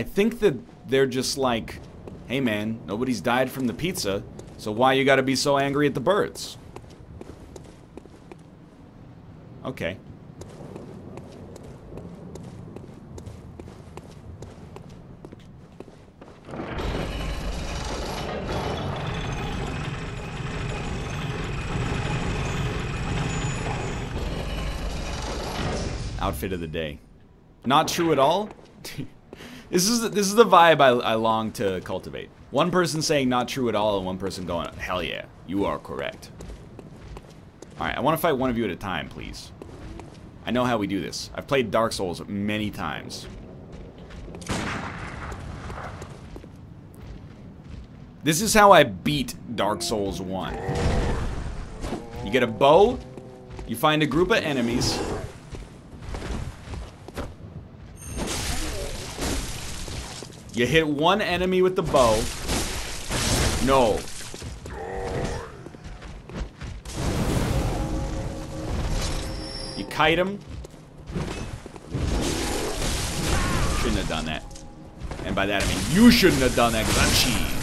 I think that they're just like, hey man, nobody's died from the pizza, so why you gotta be so angry at the birds? Okay. Outfit of the day. Not true at all? This is the vibe I long to cultivate. One person saying not true at all and one person going, hell yeah, you are correct. Alright, I want to fight one of you at a time, please. I know how we do this. I've played Dark Souls many times. This is how I beat Dark Souls 1. You get a bow, you find a group of enemies. You hit one enemy with the bow. No. You kite him. Shouldn't have done that. And by that I mean you shouldn't have done that because I'm cheesed.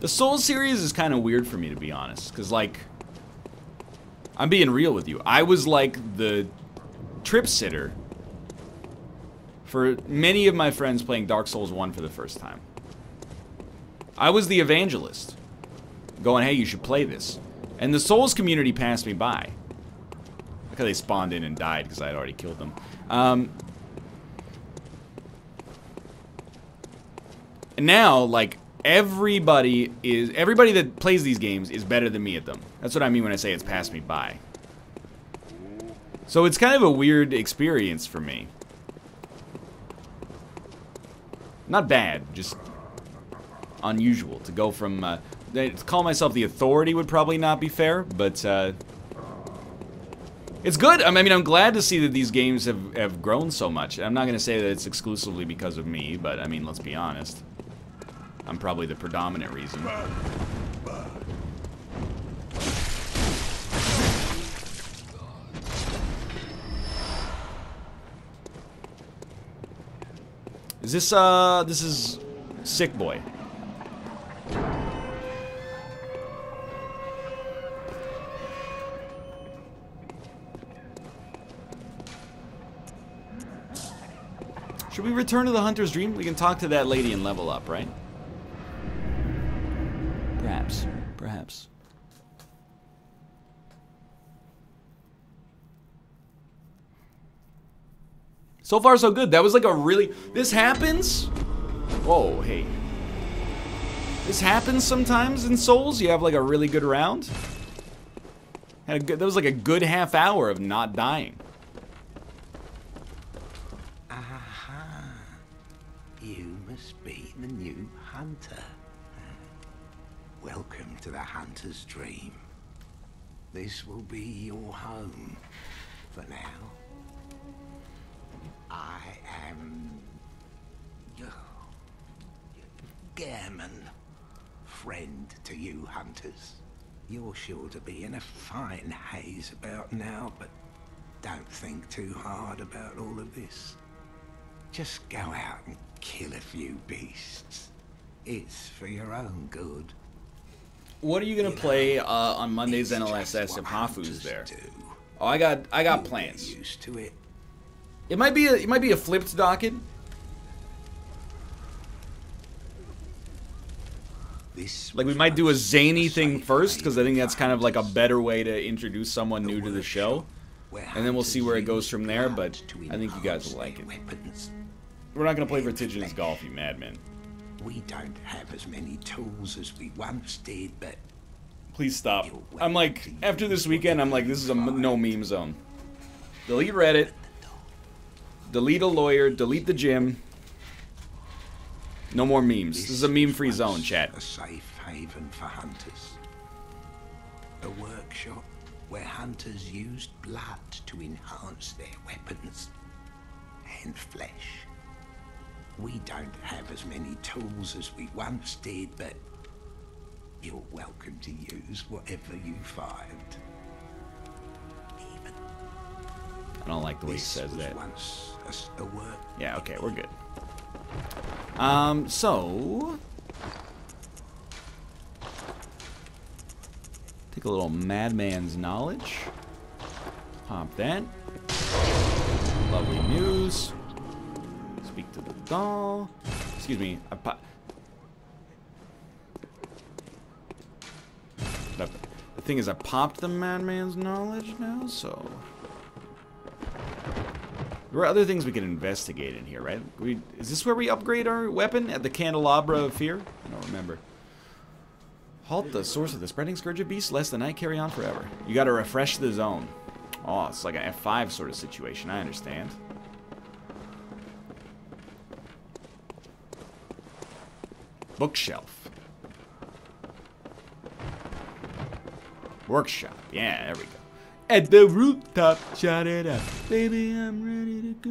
The Souls series is kind of weird for me, to be honest, because, like, I'm being real with you. I was, like, the trip sitter for many of my friends playing Dark Souls 1 for the first time. I was the evangelist, going, hey, you should play this. And the Souls community passed me by. Look how they spawned in and died, because I had already killed them. And now, like, everybody that plays these games is better than me at them. That's what I mean when I say it's passed me by. So it's kind of a weird experience for me. Not bad, just unusual to go from, to call myself the authority would probably not be fair, but, it's good. I mean, I'm glad to see that these games have grown so much. I'm not going to say that it's exclusively because of me, but, I mean, let's be honest. I'm probably the predominant reason. Is this, this is Sick Boy. Should we return to the Hunter's Dream? We can talk to that lady and level up, right? Perhaps. Perhaps. So far, so good. That was like a really... This happens? Whoa, hey. This happens sometimes in Souls. You have like a really good round. That was like a good half hour of not dying. Aha. You must be the new hunter. Welcome to the Hunter's Dream. This will be your home for now. I am Gammon, friend to you hunters. You're sure to be in a fine haze about now, but don't think too hard about all of this. Just go out and kill a few beasts. It's for your own good. What are you gonna play on Monday's NLSS if Hafu's there? Oh, I got plans. Used to it. It might be a flipped docket. Like we might do a zany thing first because I think that's kind of like a better way to introduce someone new to the show, and then we'll see where it goes from there. But I think you guys will like it. We're not gonna play vertiginous golf, you madmen. We don't have as many tools as we once did, but please stop. I'm like, after this weekend, I'm like, this is a no meme zone. Delete Reddit. Delete a lawyer. Delete the gym. No more memes. This is a meme-free zone, chat. A safe haven for hunters. A workshop where hunters used blood to enhance their weapons and flesh. We don't have as many tools as we once did, but you're welcome to use whatever you find. Even I don't like the way he this says was that. once a work. Yeah, okay, we're good. So... Take a little madman's knowledge. Pop that. Lovely news. Speak to the doll. Excuse me. The thing is, I popped the madman's knowledge now, so... There are other things we can investigate in here, right? Is this where we upgrade our weapon? At the Candelabra of Fear? I don't remember. Halt the source of the spreading scourge of beasts, lest the night carry on forever. You gotta refresh the zone. Oh, it's like an F5 sort of situation, I understand. Bookshelf. Workshop. Yeah, there we go. At the rooftop, shout it out. Baby, I'm ready to go.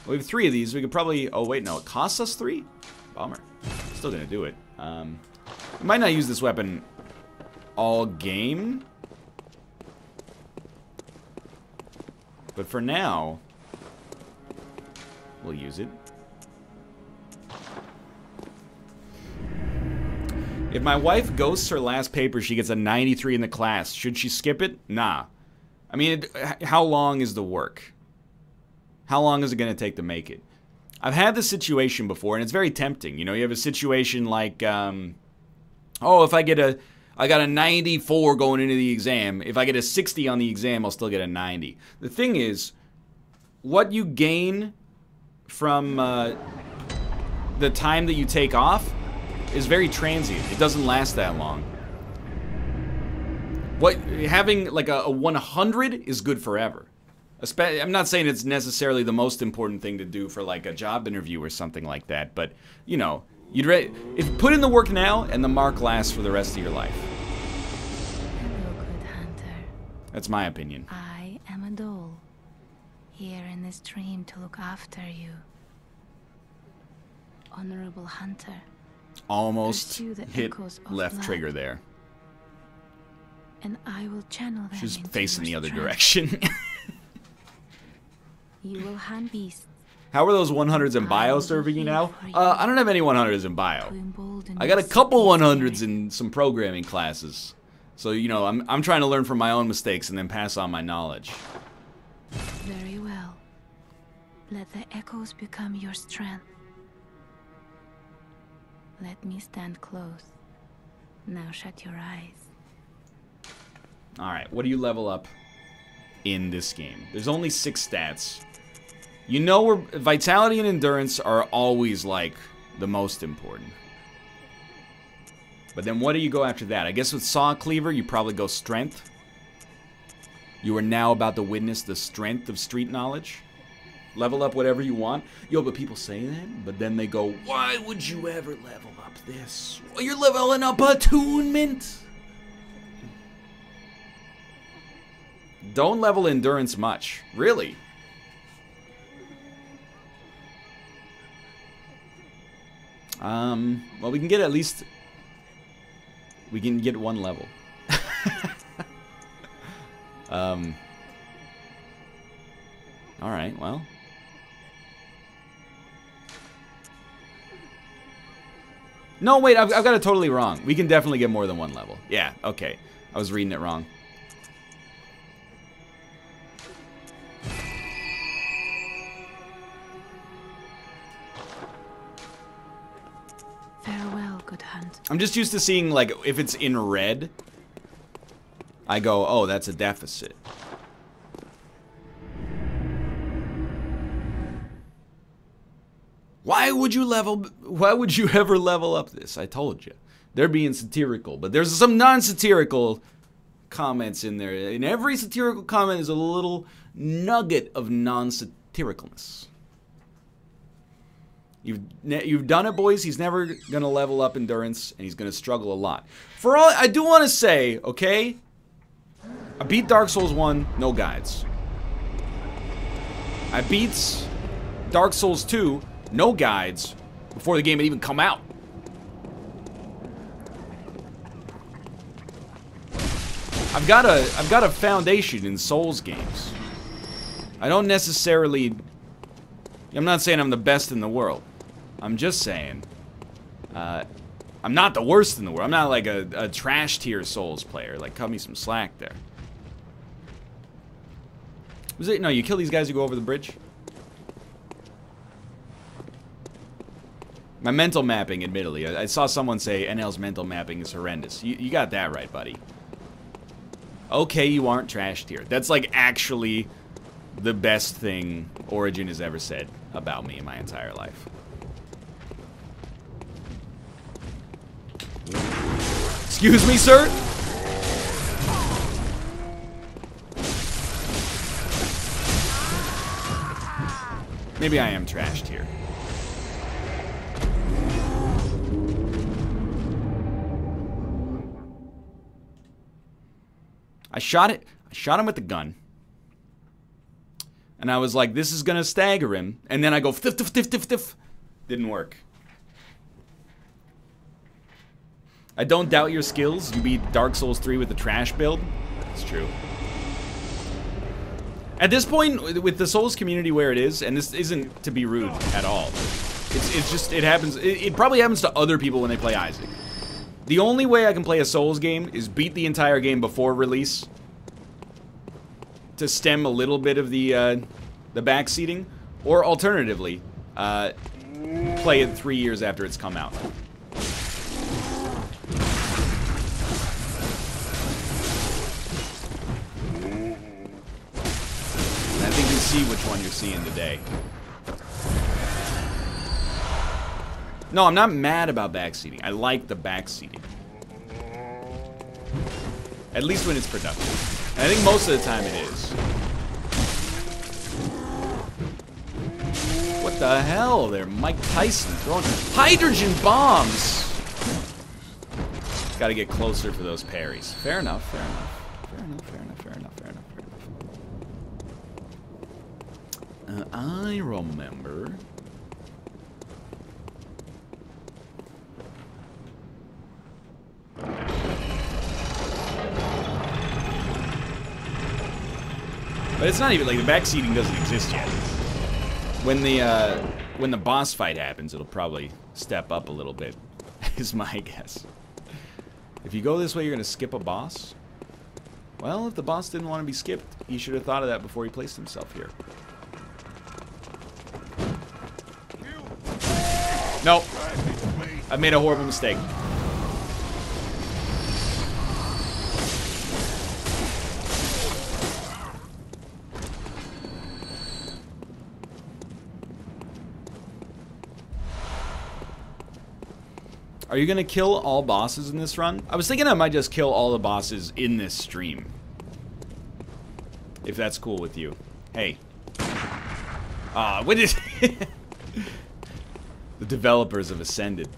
Well, we have 3 of these. We could probably... Oh, wait, no. It costs us 3? Bummer. Still gonna do it. We might not use this weapon all game. But for now, we'll use it. If my wife ghosts her last paper, she gets a 93 in the class. Should she skip it? Nah. I mean, how long is the work? How long is it going to take to make it? I've had this situation before, and it's very tempting. You know, you have a situation like, oh, if I got a 94 going into the exam. If I get a 60 on the exam, I'll still get a 90. The thing is, what you gain from the time that you take off is very transient. It doesn't last that long. Having like a 100 is good forever. I'm not saying it's necessarily the most important thing to do for like a job interview or something like that, but you know, if you put in the work now and the mark lasts for the rest of your life. Hello, good hunter. That's my opinion. I am a doll, here in this dream to look after you. Honorable hunter. Almost Pursue the hit echoes of left blood, trigger there. And I will channel them She's into facing the your other strength. direction. You will hunt beasts. How are those 100s in bio serving you now? I don't have any 100s in bio. I got a couple 100s in some programming classes. So, you know, I'm trying to learn from my own mistakes and then pass on my knowledge. Very well. Let the echoes become your strength. Let me stand close. Now shut your eyes. Alright, what do you level up in this game? There's only 6 stats. You know, vitality and endurance are always, like, the most important. But then what do you go after that? I guess with Saw Cleaver, you probably go strength. You are now about to witness the strength of street knowledge. Level up whatever you want. Yo, but people say that, but then they go, why would you ever level up this? Well, you're leveling up attunement. Don't level endurance much. Really. Well, we can get at least... We can get 1 level. Alright, well... No, wait, I've got it totally wrong. We can definitely get more than 1 level. Yeah, okay. I was reading it wrong. Farewell, good hunt. I'm just used to seeing, like, if it's in red, I go, oh, that's a deficit. Why would you ever level up this? I told you. They're being satirical, but there's some non-satirical comments in there. In every satirical comment is a little nugget of non-satiricalness. You've done it, boys. He's never gonna level up endurance, and he's gonna struggle a lot. For all I do want to say, okay, I beat Dark Souls 1, no guides. I beat Dark Souls 2, no guides before the game had even come out. I've got a foundation in Souls games. I don't necessarily... I'm not saying I'm the best in the world. I'm just saying... I'm not the worst in the world. I'm not like a trash tier Souls player. Like, cut me some slack there. Was it? No, you kill these guys who go over the bridge? My mental mapping, admittedly. I saw someone say NL's mental mapping is horrendous. You got that right, buddy. Okay, you aren't trash tier. That's like actually the best thing Origin has ever said about me in my entire life. Excuse me, sir? Maybe I am trashed here. I shot him with the gun. And I was like, this is gonna stagger him. And then I go, tiff, tiff, tiff, tiff, tiff. Didn't work. I don't doubt your skills. You beat Dark Souls 3 with the trash build. It's true. At this point, with the Souls community where it is, and this isn't to be rude at all, it's just, it happens, it probably happens to other people when they play Isaac. The only way I can play a Souls game is beat the entire game before release to stem a little bit of the backseating, or alternatively, play it 3 years after it's come out. See which one you're seeing today. No, I'm not mad about backseating. I like the backseating. At least when it's productive. And I think most of the time it is. What the hell there? Mike Tyson throwing hydrogen bombs! Gotta get closer for those parries. Fair enough, fair enough. Fair enough, fair enough, fair enough, fair enough. I remember. But it's not even like the backseating doesn't exist yet. When the boss fight happens, it'll probably step up a little bit, is my guess. If you go this way, you're gonna skip a boss. Well, if the boss didn't want to be skipped, he should have thought of that before he placed himself here. Nope. I made a horrible mistake. Are you gonna kill all bosses in this run? I was thinking I might just kill all the bosses in this stream. If that's cool with you. Hey. What is... The developers have ascended.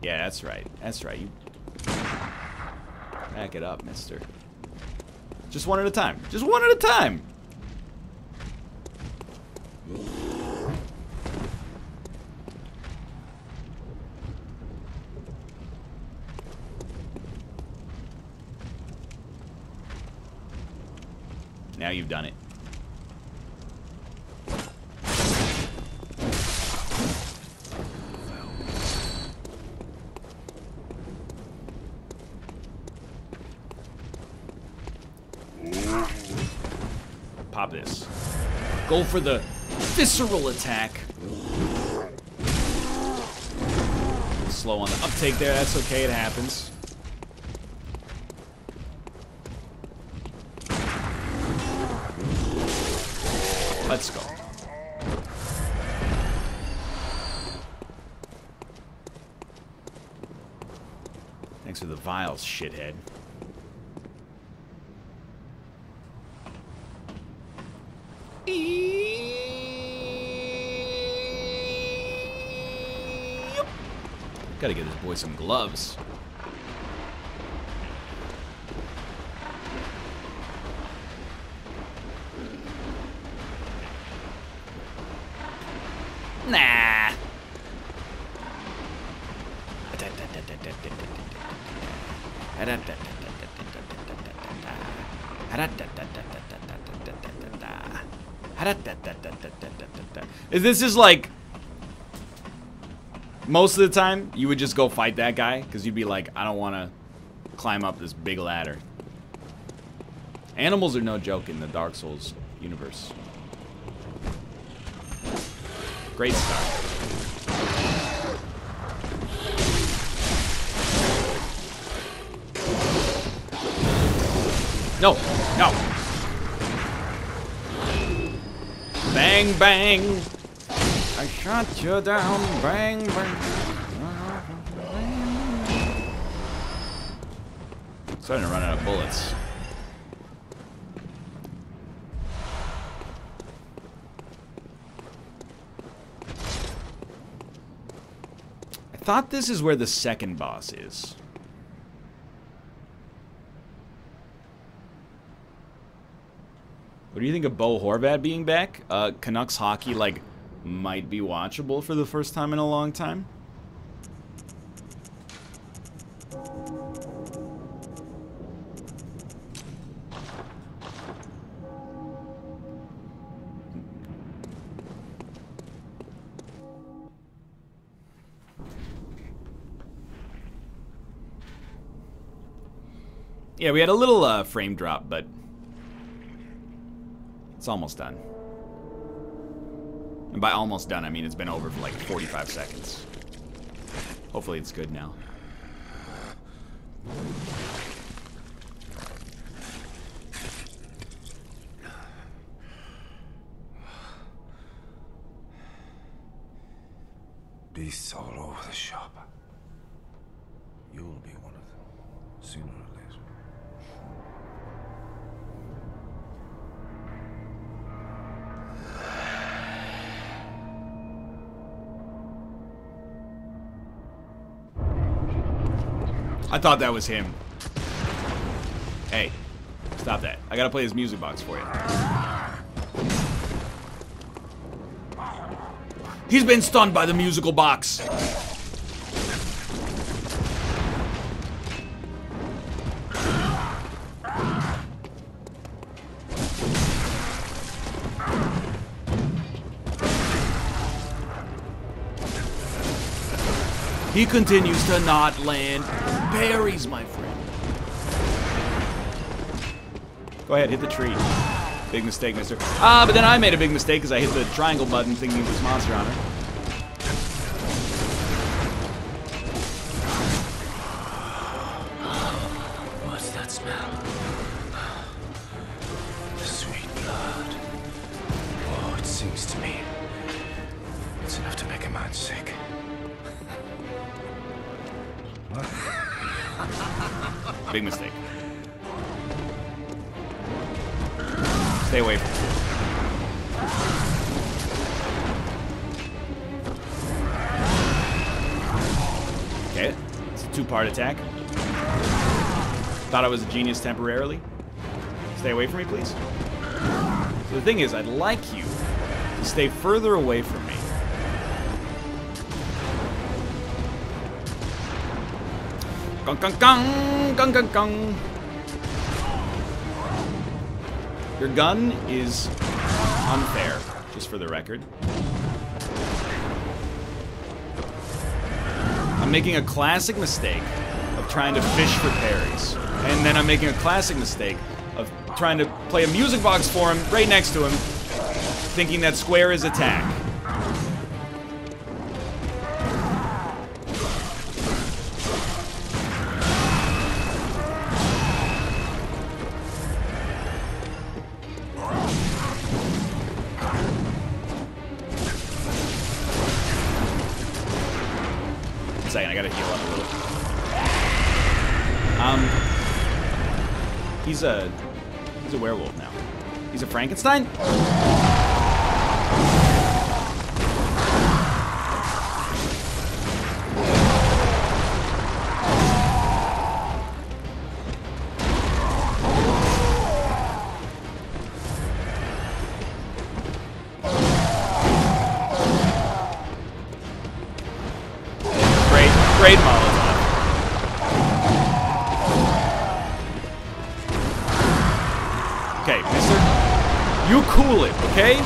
Yeah, that's right. That's right. You back it up, mister. Just one at a time. Just one at a time. Now you've done it. Pop this. Go for the visceral attack. Slow on the uptake there. That's okay. It happens. Let's go. Thanks for the vials, shithead. Gotta get this boy some gloves. This is like, most of the time you would just go fight that guy because you'd be like, I don't want to climb up this big ladder. Animals are no joke in the Dark Souls universe. Great start. No, no. Bang, bang. I shot you down. Bang, bang. Starting to run out of bullets. I thought this is where the second boss is. What do you think of Bo Horvat being back? Canucks hockey, like, might be watchable for the first time in a long time. Yeah, we had a little frame drop, but it's almost done. And by almost done, I mean it's been over for like 45 seconds. Hopefully it's good now. Beasts all over the shop. You'll be one of them, sooner or later. I thought that was him. Hey, stop that. I gotta play his music box for you. He's been stunned by the musical box. He continues to not land parries, my friend. Go ahead, hit the tree. Big mistake, mister. Ah, but then I made a big mistake because I hit the triangle button thinking it was Monster Hunter. What's that smell? The sweet blood. Oh, it sings to me. It's enough to make a man sick. Big mistake. Stay away from him. Okay, it's a two-part attack. Thought I was a genius temporarily. Stay away from me, please. So the thing is, I'd like you to stay further away from me. Gung, gung, gung, gung, gung, gung. Your gun is unfair, just for the record. I'm making a classic mistake of trying to fish for parries. And then I'm making a classic mistake of trying to play a music box for him, right next to him, thinking that square is attack. Second, I gotta heal up a little. He's a werewolf now. He's a Frankenstein? sprayed Molotov. Okay, mister. You cool it, okay?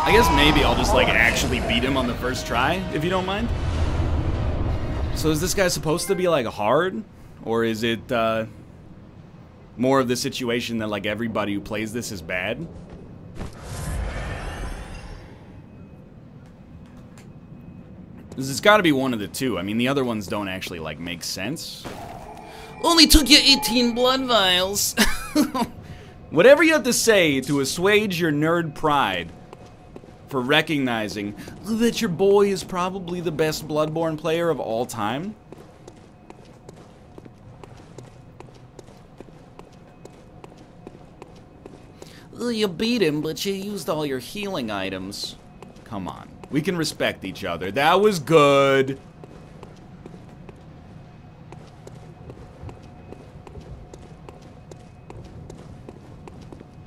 I guess maybe I'll just, like, actually beat him on the first try, if you don't mind. So is this guy supposed to be, like, hard? Or is it, more of the situation that, like, everybody who plays this is bad? It's gotta be one of the two. I mean, the other ones don't actually, like, make sense. Only took you 18 blood vials. Whatever you have to say to assuage your nerd pride for recognizing that your boy is probably the best Bloodborne player of all time. You beat him, but you used all your healing items. Come on. We can respect each other. That was good.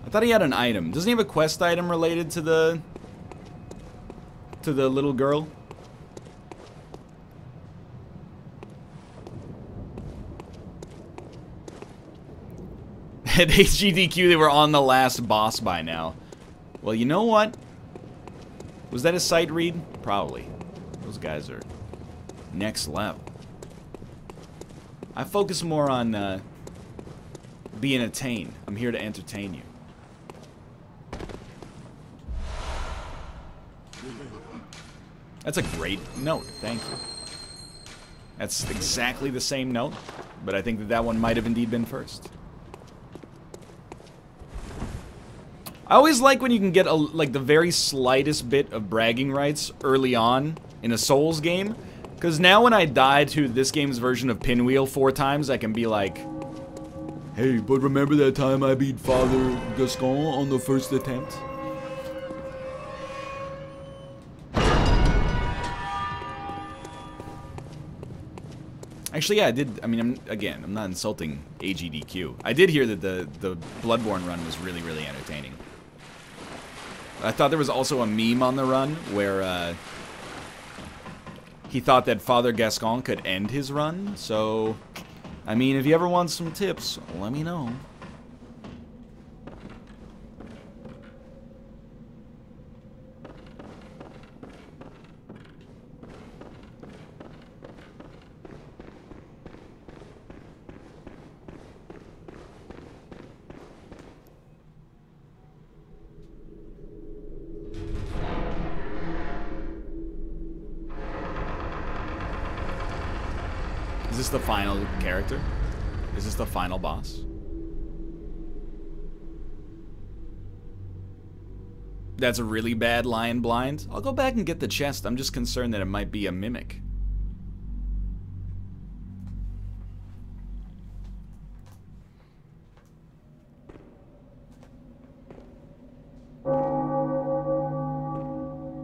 I thought he had an item. Doesn't he have a quest item related to the little girl? At HGDQ, they were on the last boss by now. Well, you know what? Was that a sight read? Probably. Those guys are next level. I focus more on being entertained. I'm here to entertain you. That's a great note, thank you. That's exactly the same note, but I think that that one might have indeed been first. I always like when you can get like the very slightest bit of bragging rights early on in a Souls game, because now when I die to this game's version of Pinwheel 4 times, I can be like, hey, but remember that time I beat Father Gascon on the first attempt? Actually, yeah, I did. I mean, I'm not insulting AGDQ. I did hear that the Bloodborne run was really, really entertaining. I thought there was also a meme on the run where he thought that Father Gascon could end his run. So, I mean, if you ever want some tips, let me know. Is this the final character? Is this the final boss? That's a really bad lion blind. I'll go back and get the chest. I'm just concerned that it might be a mimic.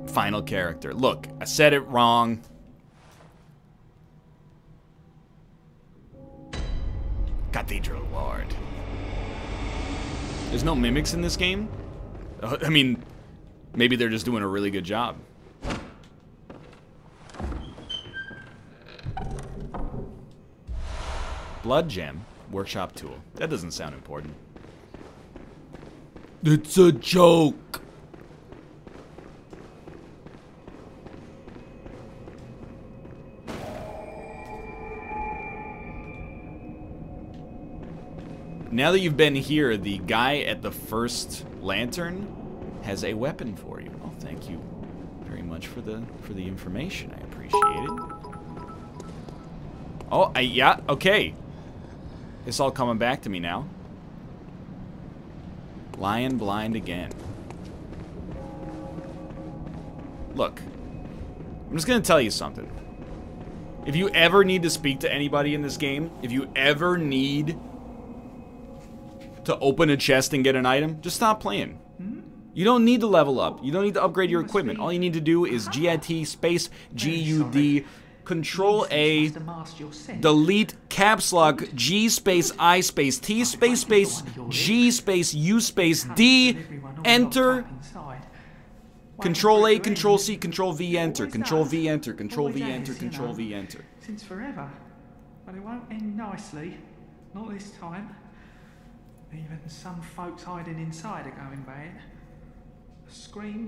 Final character. Look, I said it wrong. Cathedral Ward. There's no mimics in this game? I mean, maybe they're just doing a really good job. Blood gem. Workshop tool. That doesn't sound important. It's a joke. Now that you've been here, the guy at the first lantern has a weapon for you. Oh, thank you very much for the information. I appreciate it. Oh, yeah, okay. It's all coming back to me now. Lion blind again. Look, I'm just gonna tell you something. If you ever need to speak to anybody in this game, if you ever need to open a chest and get an item, just stop playing. You don't need to level up. You don't need to upgrade your equipment. All you need to do is GIT space GUD, Control A, delete caps lock G space I space T space space G space U space D, enter. Control A, Control C, Control V, enter. Control V, enter. Control V, enter. Control V, enter. Since forever, but it won't end nicely. Not this time. Even some folks hiding inside are going bad. The scream